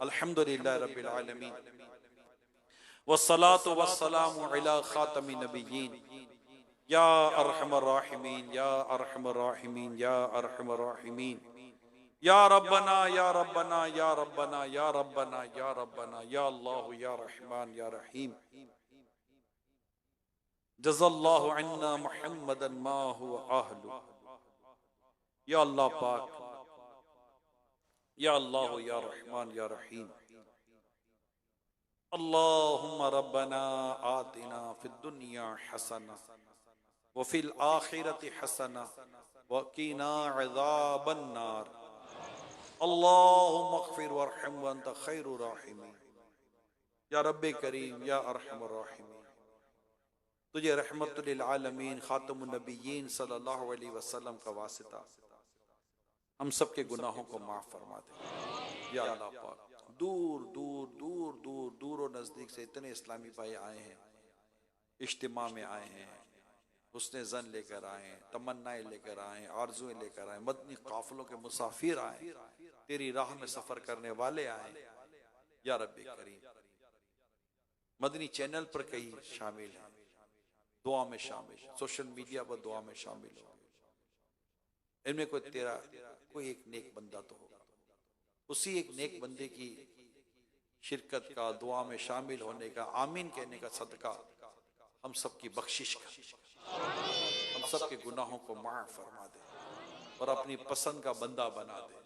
अल्हम्दुलिल्लाह रब्बिल आलमीन वस्सलातु वस्सलामु अला खातमिन नबिय्यीन या अरहमर राहिमीन या अरहमर राहिमीन या अरहमर राहिमीन या रब्बना या रब्बना या रब्बना या रब्बना या रब्बना या अल्लाह या रहमान या रहीम जज़ल्लाहु अन्ना मुहम्मदन मा हुवा अहलु। या अल्लाह पाक, या अल्लाह या रहमान या रहीम। अल्लाहुम्मा रब्बना आतिना फिद दुनिया हसना व फिल आखिरति हसना व कीना अज़ाबन नार। अल्लाहुम्मा अग़फिर वरहम व अंत खैरुर राहिमीन। या रब्बे करीम या अरहमर राहिमीन, तुझे रहमतुल लिल आलमीन खातमुन नबिय्यीन सल्लल्लाहु अलैहि वसल्लम का वास्ता हम सब के गुनाहों को माफ फरमा दे। या अल्लाह पाक, दूर दूर दूर दूर दूर और नजदीक से इतने इस्लामी भाई आए हैं, इज्तिमा में आए हैं, हुस्ने ज़न लेकर आए हैं, तमन्नाएं लेकर आए हैं, आरज़ुएं लेकर आए, मदनी काफिलों के मुसाफिर आए, तेरी राह में सफर करने वाले आए। या रब्बे करीम, मदनी चैनल पर कई शामिल हैं, दुआ में शामिल, सोशल मीडिया पर दुआ में शामिल हो, इनमें कोई तेरा कोई एक नेक बंदा तो होगा, उसी एक नेक बंदे की शिरकत का, दुआ में शामिल होने का, आमीन कहने का सदका हम सब की बख्शिश कर, हम सब के गुनाहों को माफ फरमा दे और अपनी पसंद का बंदा बना दे।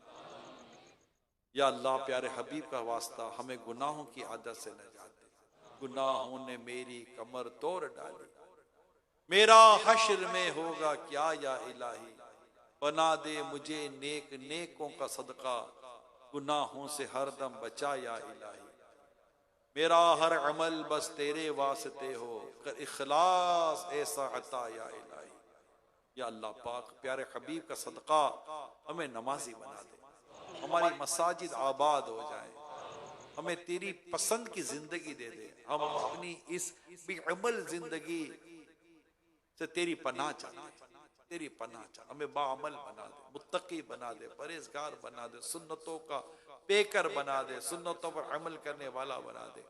या अल्लाह, प्यारे हबीब का वास्ता हमें गुनाहों की आदत से नजात दे। गुनाहों ने मेरी कमर तोड़ डाली, मेरा हश्र में होगा क्या या इलाही। बना दे मुझे नेक नेकों का सदका, गुनाहों से हरदम बचा या इलाही। मेरा हर अमल बस तेरे वास्ते हो, कर इखलास ऐसा अता या इलाही। या अल्लाह पाक, प्यारे हबीब का सदका हमें नमाजी बना दे, हमारी मसाजिद आबाद हो जाए, हमें तेरी पसंद की जिंदगी दे दे। हम अपनी इस बेअमल जिंदगी से तेरी पनाह चाहते, तेरी पनाह चाहते, हमें बाअमल बना दे, मुत्तकी बना दे, परहेजगार बना दे, सुन्नतों का पेकर बना दे, सुन्नतों पर अमल करने वाला बना दे।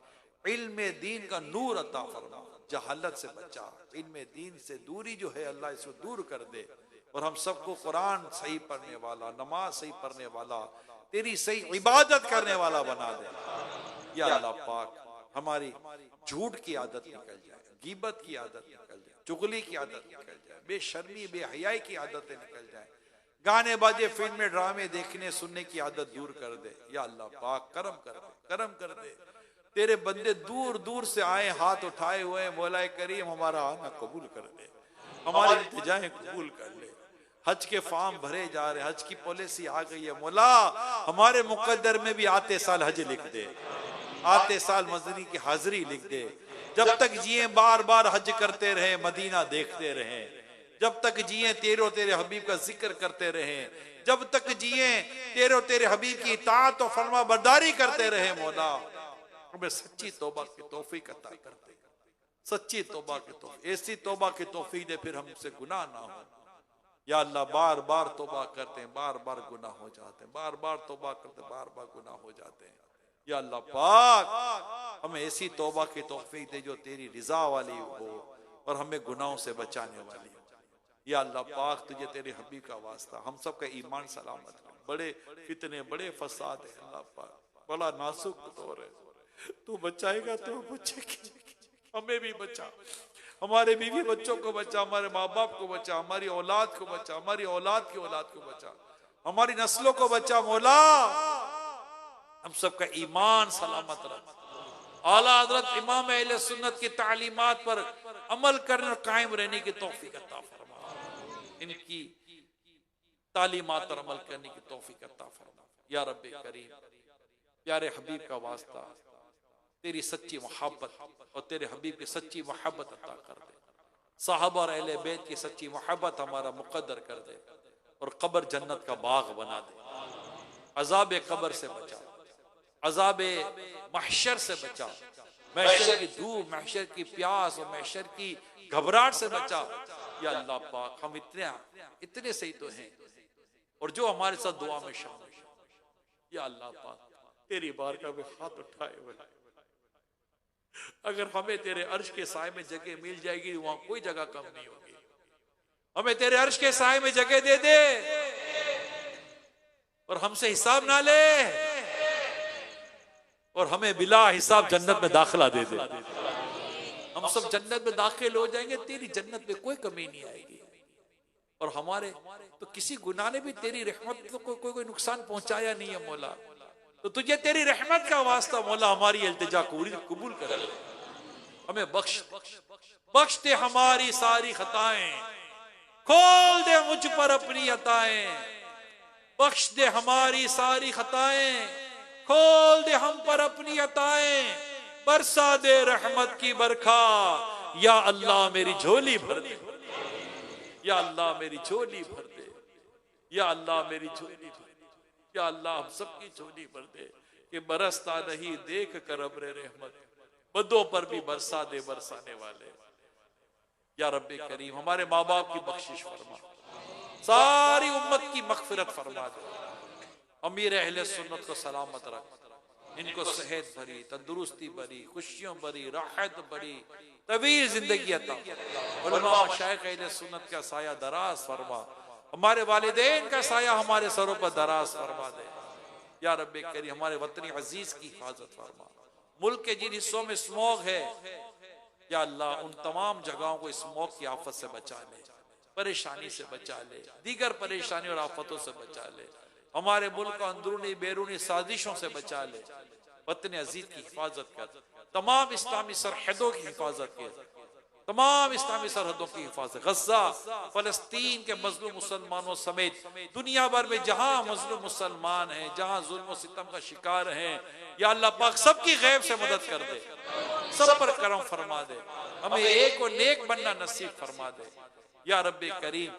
इल्म दीन का नूर अता फरमा, जहालत से बचा, इल्म दीन से दूरी जो है अल्लाह इसको दूर कर दे और हम सबको कुरान सही पढ़ने वाला, नमाज सही पढ़ने वाला, तेरी सही इबादत करने वाला बना दे। या अल्लाह पाक, हमारी झूठ की आदत निकल जाए, गीबत की आदत निकल जाए, चुगली की आदत निकल जाए, बेशर्मी बेहयाई की आदतें निकल जाए, गाने बाजे फिल्में ड्रामे देखने सुनने की आदत दूर कर दे। या अल्लाह पाक, करम कर दे, करम कर दे। तेरे बंदे दूर दूर से आए हाथ उठाए हुए, मौला करीम हमारा आना कबूल कर दे, हमारी इल्तिजाएं कबूल कर ले। हज के फार्म भरे जा रहे, हज की पॉलिसी आ गई है, मौला हमारे मुकद्दर में भी आते साल हज लिख दे, आते साल मदनी की हाजिरी लिख दे। जब तक जिए बार बार हज करते रहे, मदीना देखते रहे, जब तक जिए तेरे तेरे हबीब का जिक्र करते रहे, जब तक जिए तेरे हबीब की इताअत और फरमा बरदारी करते रहे। मौला हमें सच्ची तौबा की तौफीक अता कर दे, सच्ची तौबा की तौफीक, ऐसी तौबा की तौफीक दे फिर हमसे गुनाह ना हो। या अल्लाह, बार बार तौबा करते हैं, बार बार गुनाह हो जाते हैं, बार बार तौबा करते हैं, बार बार गुनाह हो जाते हैं। या अल्लाह पाक, हमें ऐसी तौबा की तौफीक दे जो तेरी रिजा वाली हो और हमें गुनाहों से बचाने वाली हो। या अल्लाह पाक, तुझे तेरे हबीब का वास्ता हम सब का ईमान सलामत कर। बड़े फितने, बड़े फसाद है अल्लाह पाक, बड़ा नाजुक दौर है, तू बचाएगा तो बचेगी। हमें भी बचा, हमारे बीवी बच्चों को बचा, हमारे माँ बाप को बचा, हमारी औलाद को बचा, हमारी औलाद की औलाद को बचा, हमारी नस्लों को बचा। मौला हम सबका ईमान सलामत रख। आला हज़रत इमाम अहले सुन्नत की तालीमात पर अमल करने और कायम रहने की तौफीक अता फरमा, इनकी तालीमात पर अमल करने की तौफीक अता फरमा। या रब्बे करीम, प्यारे हबीब का वास्ता तेरी सच्ची मोहब्बत और तेरे हबीब की सच्ची मोहब्बत अता कर दे। साहबा और अहले बैत की सच्ची मोहब्बत हमारा मुकद्दर कर दे और कब्र जन्नत का बाग बना दे। अजाब कब्र से बचा, अजाब महशर से बचा, महशर की धूप, महशर की प्यास और महशर की घबराहट से बचा। या अल्लाह पाक, हम इतने सही तो हैं और जो हमारे साथ दुआ में शामिल है। या अल्लाह पाक, तेरी बारगाह में हाथ उठाए हुए, अगर हमें तेरे अर्श के साए में जगह मिल जाएगी, वहां कोई जगह कम नहीं होगी। हमें तेरे अर्श के साए में जगह दे दे और हमसे हिसाब ना ले, और हमें बिला हिसाब जन्नत में दाखिला दे दे। हम सब जन्नत में दाखिल हो जाएंगे, तेरी जन्नत में कोई कमी नहीं आएगी। और हमारे तो किसी गुनाह ने भी तेरी रहमत को कोई नुकसान पहुंचाया नहीं है मौला। तो तुझे तेरी रहमत का वास्ता मौला हमारी इल्तिजा कबूल कर, हमें बख्श दे हमारी सारी खताएं, खोल दे मुझ पर अपनी अताएं, बख्श दे हमारी सारी खताएं, खोल दे हम पर अपनी अताएं, बरसा दे रहमत की बरखा, या अल्लाह मेरी झोली भर दे, या अल्लाह मेरी झोली भर दे, या अल्लाह मेरी झोली भर दे, या अल्लाह हम सबकी झोली भर दे कि बरसता नहीं देख कर अब्रे रहमत, बदों पर भी बरसा दे बरसाने वाले। या रब्बे करीम हमारे माँ बाप की बख्शिश फरमा, सारी उम्मत की मगफिरत फरमा दे, अमीर अहले सुन्नत को सलामत रख, इनको सेहत भरी, तंदुरुस्ती भरी, खुशियों भरी, राहत भरी, तवील जिंदगी अता, उलमा शायख अहले सुन्नत का साया दराज फरमा, हमारे वालिदैन का साया हमारे सरों पर दराज फरमा दे। या रब्बे करीम हमारे वतनी अजीज की हिफाजत फरमा, मुल्क के जिन हिस्सों में स्मोक है, या अल्लाह उन तमाम जगहों को स्मोक की आफत से बचा ले, परेशानी से बचा ले, दीगर परेशानी और आफतों से बचा ले, हमारे मुल्क को अंदरूनी बैरूनी साजिशों से बचा ले, वतन अजीज की हिफाजत कर, तमाम इस्लामी सरहदों की हिफाजत कर, तमाम इस्लामी सरहदों की हिफाजत, गज़ा फलस्तीन के मजलूम मुसलमानों समेत दुनिया भर में जहां मजलूम मुसलमान हैं, जहां जुल्म सितम का शिकार हैं, या अल्लाह पाक सबकी गैब से मदद कर दे, सब पर करम फरमा दे, हमें एक और नेक बनना नसीब फरमा दे। या रब्बे करीम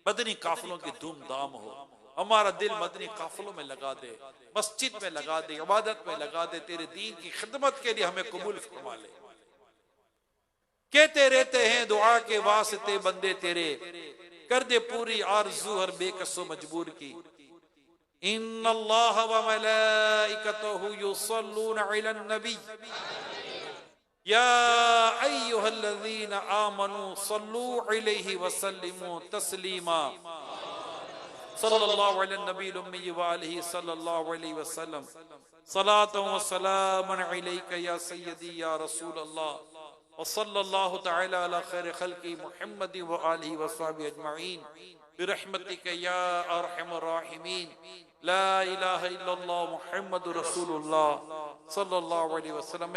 मदनी काफिलों की धूमधाम हो, हमारा दिल मदनी काफिलों में लगा दे, मस्जिद में लगा दे, इबादत में लगा दे, तेरे दीन की खिदमत के लिए हमें कबूल फरमा ले। कहते रहते हैं दुआ के वास्ते बंदे तेरे, कर दे पूरी आरज़ू हर बेकसो मजबूर की। इन्नल्लाह व मलाइकतहु युसल्लूना अलन नबी या अय्युहल्लज़ीना आमनू सल्लू अलैहि व सल्लिमू तस्लीमा। सल्लल्लाहु अलैहि नबील उम्मी व आलिहि सल्लल्लाहु अलैहि वसल्लम। सलातु व सलामुन अलैका या सय्यदी या रसूल अल्लाह व सल्लल्लाहु तआला अला खैर खल्क़ि मुहम्मद व आलिहि व सहबिहि अजमईन बिरहमतिका या अरहमर राहिमीन। ला इलाहा इल्लल्लाह मुहम्मदुर रसूलुल्लाह सल्लल्लाहु अलैहि वसल्लम।